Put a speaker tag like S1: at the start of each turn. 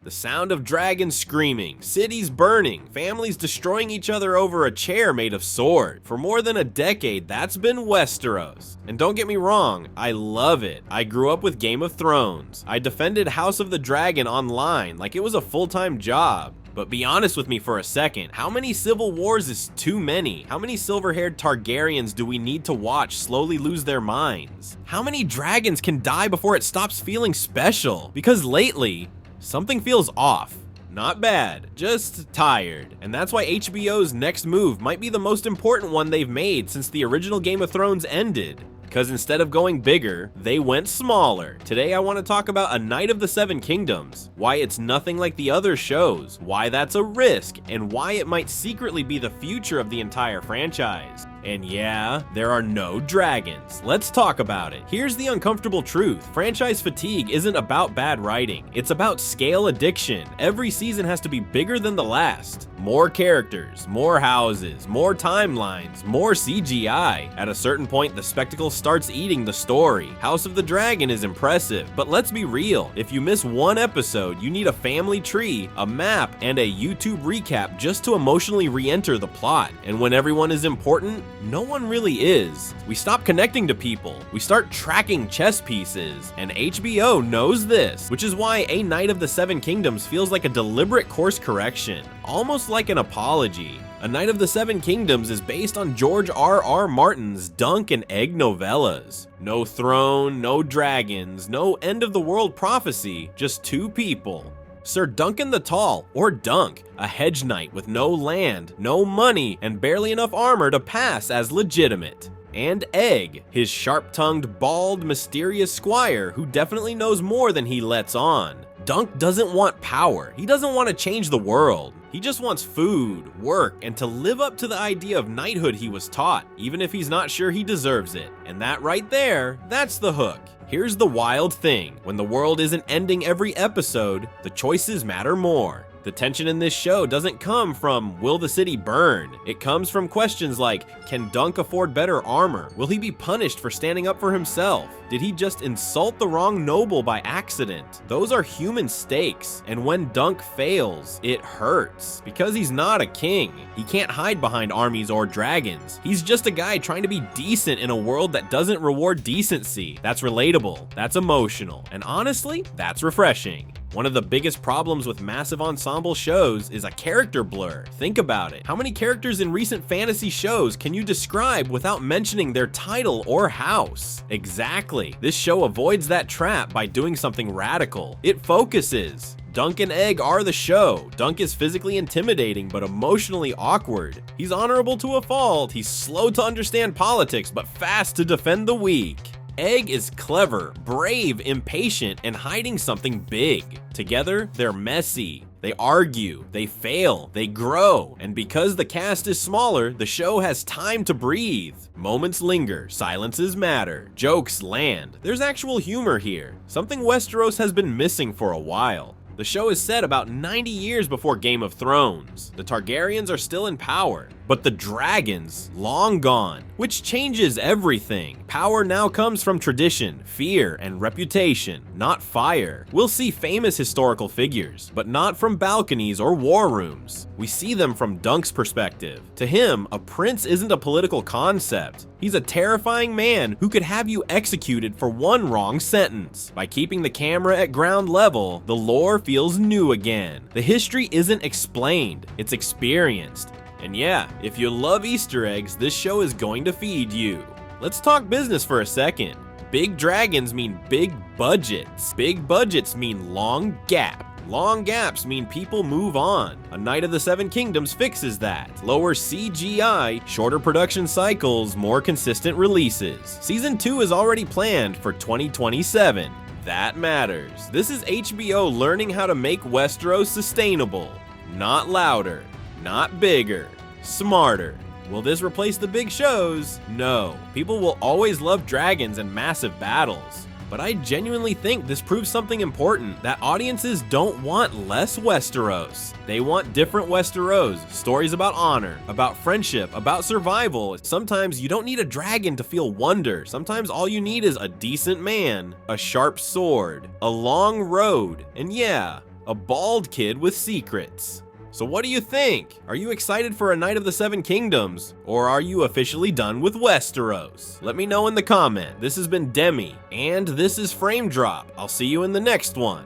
S1: The sound of dragons screaming, cities burning, families destroying each other over a chair made of sword. For more than a decade, that's been Westeros. And don't get me wrong, I love it. I grew up with Game of Thrones. I defended House of the Dragon online like it was a full-time job. But be honest with me for a second, how many civil wars is too many? How many silver-haired Targaryens do we need to watch slowly lose their minds? How many dragons can die before it stops feeling special? Because lately, something feels off. Not bad, just tired. And that's why HBO's next move might be the most important one they've made since the original Game of Thrones ended. Because instead of going bigger, they went smaller. Today I want to talk about A Knight of the Seven Kingdoms, why it's nothing like the other shows, why that's a risk, and why it might secretly be the future of the entire franchise. And yeah, there are no dragons. Let's talk about it. Here's the uncomfortable truth. Franchise fatigue isn't about bad writing. It's about scale addiction. Every season has to be bigger than the last. More characters, more houses, more timelines, more CGI. At a certain point, the spectacle starts eating the story. House of the Dragon is impressive, but let's be real. If you miss one episode, you need a family tree, a map, and a YouTube recap just to emotionally re-enter the plot. And when everyone is important, no one really is. We stop connecting to people. We start tracking chess pieces. And HBO knows this, which is why A Knight of the Seven Kingdoms feels like a deliberate course correction, almost like an apology. A Knight of the Seven Kingdoms is based on George R.R. Martin's Dunk and Egg novellas. No throne, no dragons, no end-of-the-world prophecy, just two people. Sir Duncan the Tall, or Dunk, a hedge knight with no land, no money, and barely enough armor to pass as legitimate. And Egg, his sharp-tongued, bald, mysterious squire who definitely knows more than he lets on. Dunk doesn't want power. He doesn't want to change the world. He just wants food, work, and to live up to the idea of knighthood he was taught, even if he's not sure he deserves it. And that right there, that's the hook. Here's the wild thing. When the world isn't ending every episode, the choices matter more. The tension in this show doesn't come from, will the city burn? It comes from questions like, can Dunk afford better armor? Will he be punished for standing up for himself? Did he just insult the wrong noble by accident? Those are human stakes, and when Dunk fails, it hurts. Because he's not a king. He can't hide behind armies or dragons. He's just a guy trying to be decent in a world that doesn't reward decency. That's relatable, that's emotional, and honestly, that's refreshing. One of the biggest problems with massive ensemble shows is a character blur. Think about it. How many characters in recent fantasy shows can you describe without mentioning their title or house? Exactly. This show avoids that trap by doing something radical. It focuses. Dunk and Egg are the show. Dunk is physically intimidating but emotionally awkward. He's honorable to a fault. He's slow to understand politics but fast to defend the weak. Egg is clever, brave, impatient, and hiding something big. Together, they're messy. They argue, they fail, they grow, and because the cast is smaller, the show has time to breathe. Moments linger, silences matter, jokes land. There's actual humor here, something Westeros has been missing for a while. The show is set about 90 years before Game of Thrones. The Targaryens are still in power, but the dragons, long gone, which changes everything. Power now comes from tradition, fear, and reputation, not fire. We'll see famous historical figures, but not from balconies or war rooms. We see them from Dunk's perspective. To him, a prince isn't a political concept. He's a terrifying man who could have you executed for one wrong sentence. By keeping the camera at ground level, the lore feels new again. The history isn't explained, it's experienced. And yeah, if you love Easter eggs, this show is going to feed you. Let's talk business for a second. Big dragons mean big budgets. Big budgets mean long gap. Long gaps mean people move on. A Knight of the Seven Kingdoms fixes that. Lower CGI, shorter production cycles, more consistent releases. Season 2 is already planned for 2027. That matters. This is HBO learning how to make Westeros sustainable. Not louder, not bigger, smarter. Will this replace the big shows? No. People will always love dragons and massive battles. But I genuinely think this proves something important, that audiences don't want less Westeros. They want different Westeros, stories about honor, about friendship, about survival. Sometimes you don't need a dragon to feel wonder. Sometimes all you need is a decent man, a sharp sword, a long road, and yeah, a bald kid with secrets. So what do you think? Are you excited for A Knight of the Seven Kingdoms? Or are you officially done with Westeros? Let me know in the comment. This has been Demi, and this is Frame Drop. I'll see you in the next one.